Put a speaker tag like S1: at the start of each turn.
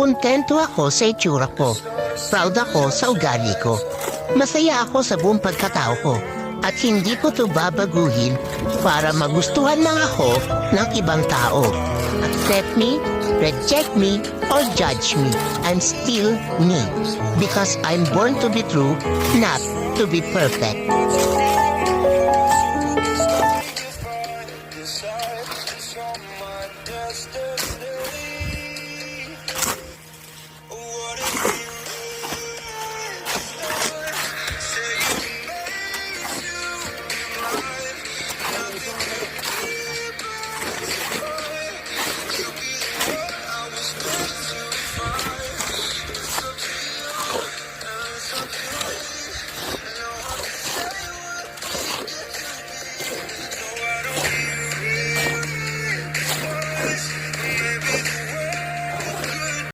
S1: Kontento ako sa itsura ko. Proud ako sa ugali ko. Masaya ako sa buong pagkatao ko. At hindi ko to babaguhin para magustuhan lang ako ng ibang tao. Accept me, reject me, or judge me. I'm still me. Because I'm born to be true, not to be perfect.